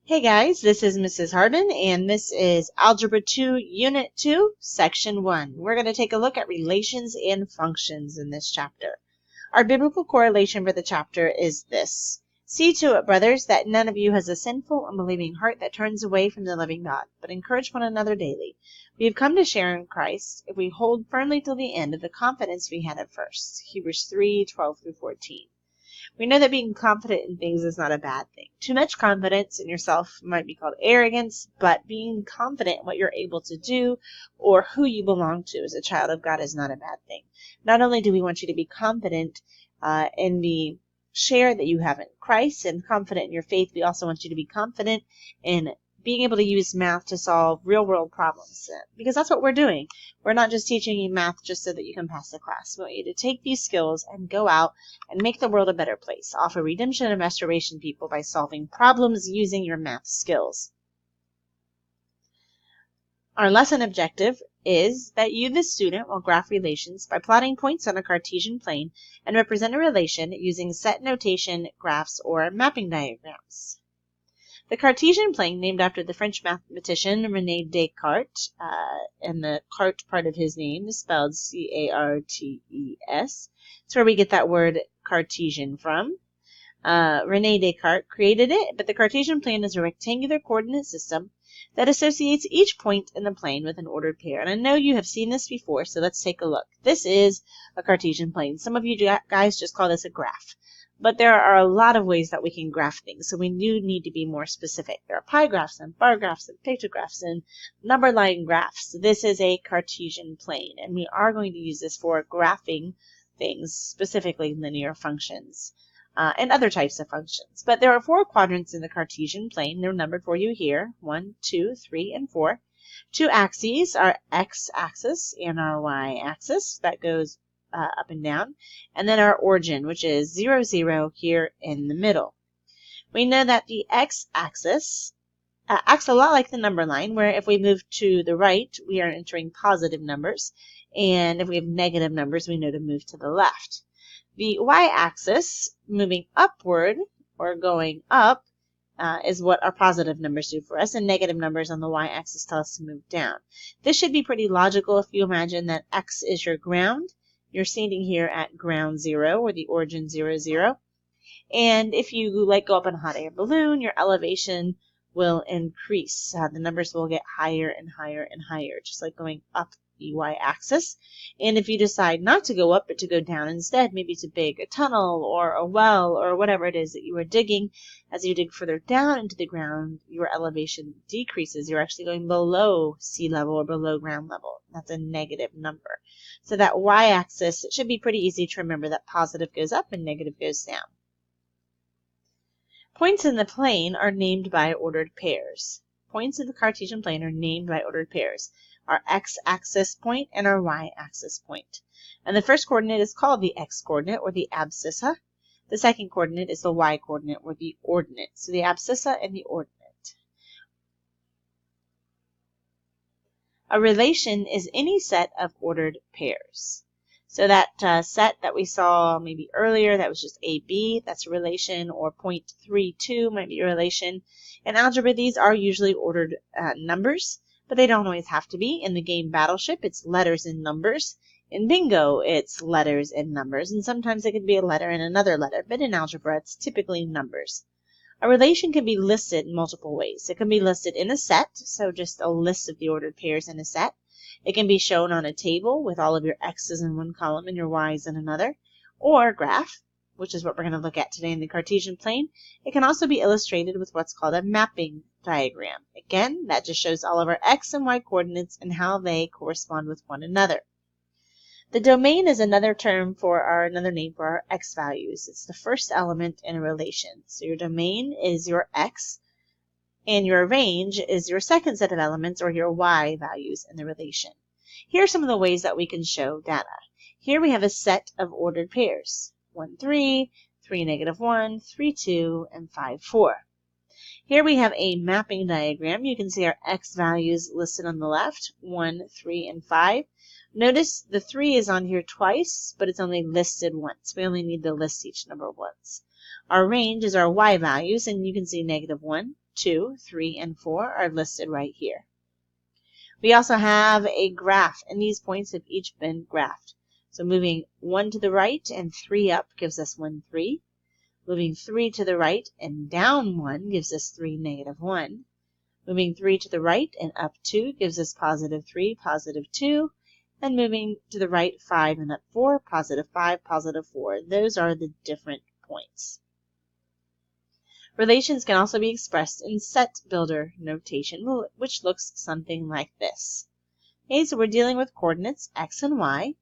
Hey guys, this is Mrs. Hardin, and this is Algebra 2, Unit 2, Section 1. We're going to take a look at relations and functions in this chapter. Our biblical correlation for the chapter is this. See to it, brothers, that none of you has a sinful, unbelieving heart that turns away from the living God, but encourage one another daily. We have come to share in Christ if we hold firmly till the end of the confidence we had at first. Hebrews 3:12-14. We know that being confident in things is not a bad thing. Too much confidence in yourself might be called arrogance, but being confident in what you're able to do or who you belong to as a child of God is not a bad thing. Not only do we want you to be confident in the share that you have in Christ and confident in your faith, we also want you to be confident in being able to use math to solve real-world problems, because that's what we're doing. We're not just teaching you math just so that you can pass the class. We want you to take these skills and go out and make the world a better place. Offer redemption and restoration people by solving problems using your math skills. Our lesson objective is that you, the student, will graph relations by plotting points on a Cartesian plane and represent a relation using set notation, graphs, or mapping diagrams. The Cartesian plane, named after the French mathematician René Descartes, and the cart part of his name is spelled C-A-R-T-E-S. It's where we get that word Cartesian from. René Descartes created it, but the Cartesian plane is a rectangular coordinate system that associates each point in the plane with an ordered pair. And I know you have seen this before, so let's take a look. This is a Cartesian plane. Some of you guys just call this a graph. But there are a lot of ways that we can graph things, so we do need to be more specific. There are pie graphs and bar graphs and pictographs and number line graphs. This is a Cartesian plane, and we are going to use this for graphing things, specifically linear functions and other types of functions. But there are 4 quadrants in the Cartesian plane. They're numbered for you here, 1, 2, 3, and 4. 2 axes, our x-axis and our y-axis. That goes up and down, and then our origin, which is 0, 0 here in the middle. We know that the x-axis acts a lot like the number line, where if we move to the right, we are entering positive numbers, and if we have negative numbers, we know to move to the left. The y-axis, moving upward or going up, is what our positive numbers do for us, and negative numbers on the y-axis tell us to move down. This should be pretty logical if you imagine that x is your ground. You're standing here at ground 0, or the origin 0, 0. And if you go up in a hot air balloon, your elevation will increase. The numbers will get higher and higher and higher, just like going up the y-axis. And if you decide not to go up, but to go down instead, maybe to dig a tunnel or a well or whatever it is that you are digging, as you dig further down into the ground, your elevation decreases. You're actually going below sea level or below ground level. That's a negative number. So that y-axis, it should be pretty easy to remember that positive goes up and negative goes down. Points in the plane are named by ordered pairs. Points in the Cartesian plane are named by ordered pairs. Our x-axis point and our y-axis point. And the first coordinate is called the x-coordinate, or the abscissa. The second coordinate is the y-coordinate, or the ordinate. So the abscissa and the ordinate. A relation is any set of ordered pairs. So that set that we saw maybe earlier, that was just AB, that's a relation, or 0.32 might be a relation. In algebra, these are usually ordered numbers, but they don't always have to be. In the game Battleship, it's letters and numbers. In bingo, it's letters and numbers, and sometimes it could be a letter and another letter, but in algebra, it's typically numbers. A relation can be listed in multiple ways. It can be listed in a set, so just a list of the ordered pairs in a set. It can be shown on a table with all of your x's in one column and your y's in another, or a graph, which is what we're going to look at today in the Cartesian plane. It can also be illustrated with what's called a mapping diagram. Again, that just shows all of our x and y coordinates and how they correspond with one another. The domain is another name for our x values. It's the first element in a relation. So your domain is your x, and your range is your second set of elements, or your y values in the relation. Here are some of the ways that we can show data. Here we have a set of ordered pairs. 1, 3, 3, negative 1, 3, 2, and 5, 4. Here we have a mapping diagram. You can see our x values listed on the left, 1, 3, and 5. Notice the 3 is on here twice, but it's only listed once. We only need to list each number once. Our range is our y values, and you can see negative 1, 2, 3, and 4 are listed right here. We also have a graph, and these points have each been graphed. So moving 1 to the right and 3 up gives us 1, 3. Moving 3 to the right and down 1 gives us 3, negative 1. Moving 3 to the right and up 2 gives us positive 3, positive 2. And moving to the right 5 and up 4, positive 5, positive 4. Those are the different points. Relations can also be expressed in set builder notation, which looks something like this. Okay, so we're dealing with coordinates x and y.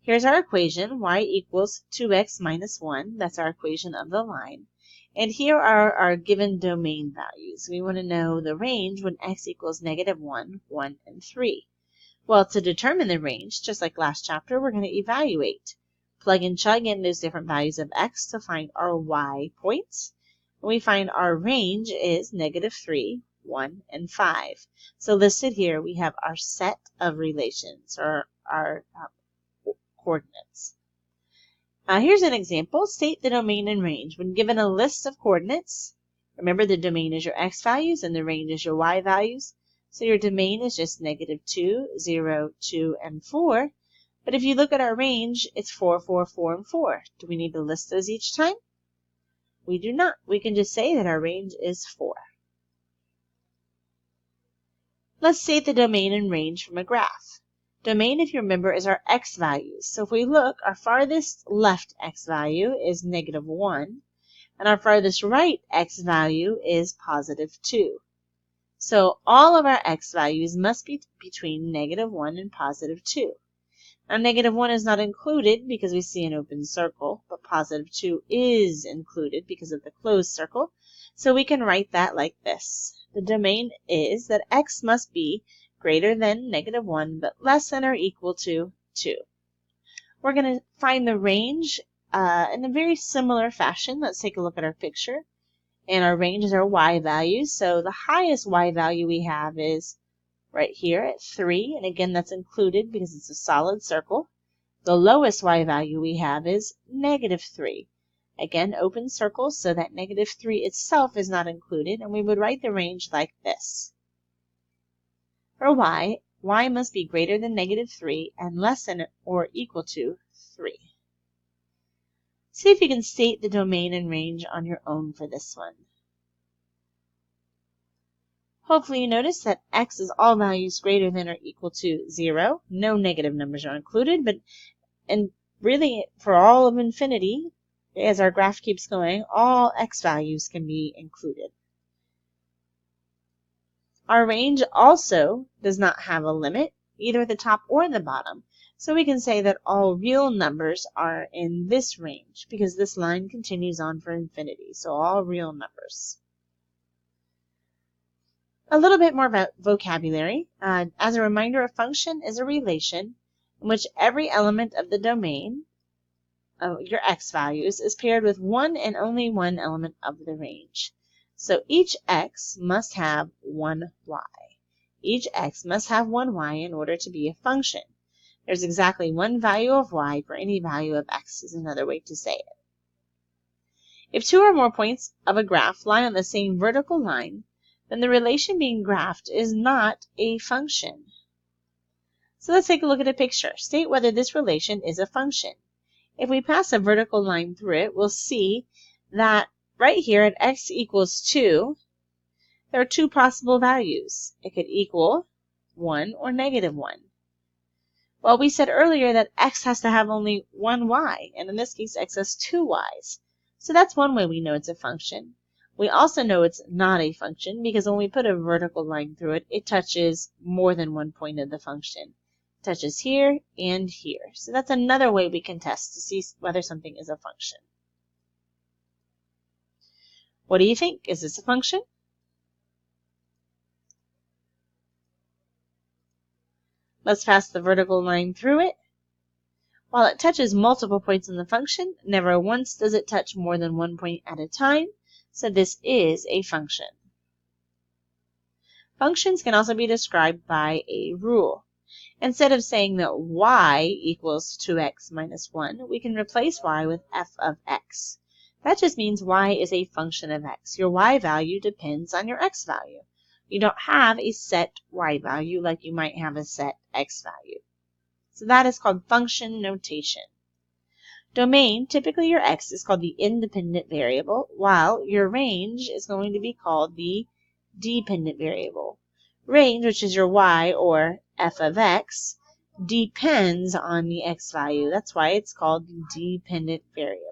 Here's our equation, y equals 2x minus 1. That's our equation of the line. And here are our given domain values. We want to know the range when x equals negative 1, 1, and 3. Well, to determine the range, just like last chapter, we're going to evaluate. Plug and chug in those different values of x to find our y points. And we find our range is negative 3, 1, and 5. So listed here, we have our set of relations, or our coordinates. Here's an example. State the domain and range. When given a list of coordinates, remember the domain is your x values and the range is your y values. So your domain is just negative 2, 0, 2, and 4. But if you look at our range, it's 4, 4, 4, and 4. Do we need to list those each time? We do not. We can just say that our range is 4. Let's state the domain and range from a graph. Domain, if you remember, is our x values. So if we look, our farthest left x value is negative 1, and our farthest right x value is positive 2. So all of our x values must be between negative 1 and positive 2. Now, negative 1 is not included because we see an open circle, but positive 2 is included because of the closed circle. So we can write that like this. The domain is that x must be greater than negative 1, but less than or equal to 2. We're going to find the range in a very similar fashion. Let's take a look at our picture. And our range is our y values. So the highest y value we have is right here at 3. And again, that's included because it's a solid circle. The lowest y value we have is negative 3. Again, open circle, so that negative 3 itself is not included. And we would write the range like this. For y, y must be greater than negative 3 and less than or equal to 3. See if you can state the domain and range on your own for this one. Hopefully you notice that x is all values greater than or equal to 0. No negative numbers are included, and really for all of infinity, as our graph keeps going, all x values can be included. Our range also does not have a limit, either at the top or the bottom. So we can say that all real numbers are in this range because this line continues on for infinity. So all real numbers. A little bit more about vocabulary. As a reminder, a function is a relation in which every element of the domain, your x values, is paired with one and only one element of the range. So each x must have one y. Each x must have one y in order to be a function. There's exactly one value of y for any value of x is another way to say it. If two or more points of a graph lie on the same vertical line, then the relation being graphed is not a function. So let's take a look at a picture. State whether this relation is a function. If we pass a vertical line through it, we'll see that right here at x equals 2, there are two possible values. It could equal 1 or negative 1. Well, we said earlier that x has to have only one y, and in this case, x has two y's. So that's one way we know it's a function. We also know it's not a function because when we put a vertical line through it, it touches more than one point of the function. It touches here and here. So that's another way we can test to see whether something is a function. What do you think? Is this a function? Let's pass the vertical line through it. While it touches multiple points in the function, never once does it touch more than one point at a time, so this is a function. Functions can also be described by a rule. Instead of saying that y equals 2x minus 1, we can replace y with f of x. That just means y is a function of x. Your y value depends on your x value. You don't have a set y value like you might have a set x value. So that is called function notation. Domain, typically your x is called the independent variable, while your range is going to be called the dependent variable. Range, which is your y or f of x, depends on the x value. That's why it's called the dependent variable.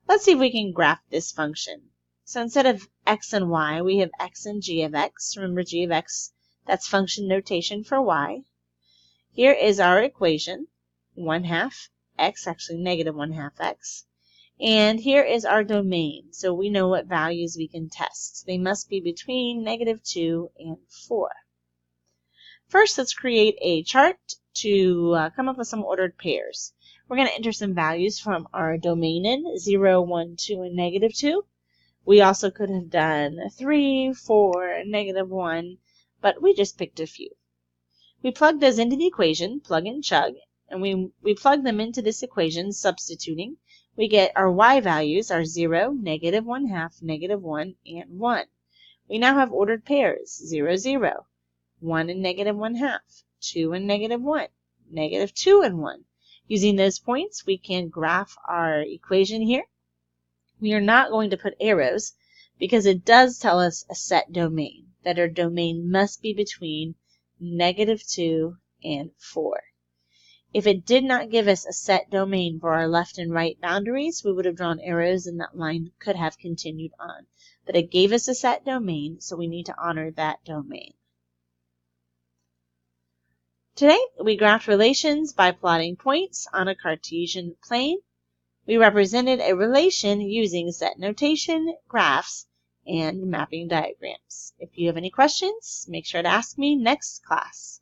Let's see if we can graph this function. So instead of x and y, we have x and g of x. Remember g of x, that's function notation for y. Here is our equation, 1/2 x, actually negative 1/2 x. And here is our domain, so we know what values we can test. They must be between -2 and 4. First, let's create a chart to come up with some ordered pairs. We're going to enter some values from our domain in, 0, 1, 2, and -2. We also could have done 3, 4, -1, but we just picked a few. We plug those into the equation, plug and chug, and we plug them into this equation, substituting. We get our y values are 0, -1/2, -1, and 1. We now have ordered pairs, 0, 0, 1 and -1/2, 2 and -1, -2 and 1. Using those points, we can graph our equation here. We are not going to put arrows because it does tell us a set domain, that our domain must be between -2 and 4. If it did not give us a set domain for our left and right boundaries, we would have drawn arrows and that line could have continued on. But it gave us a set domain, so we need to honor that domain. Today, we graphed relations by plotting points on a Cartesian plane. We represented a relation using set notation, graphs, and mapping diagrams. If you have any questions, make sure to ask me next class.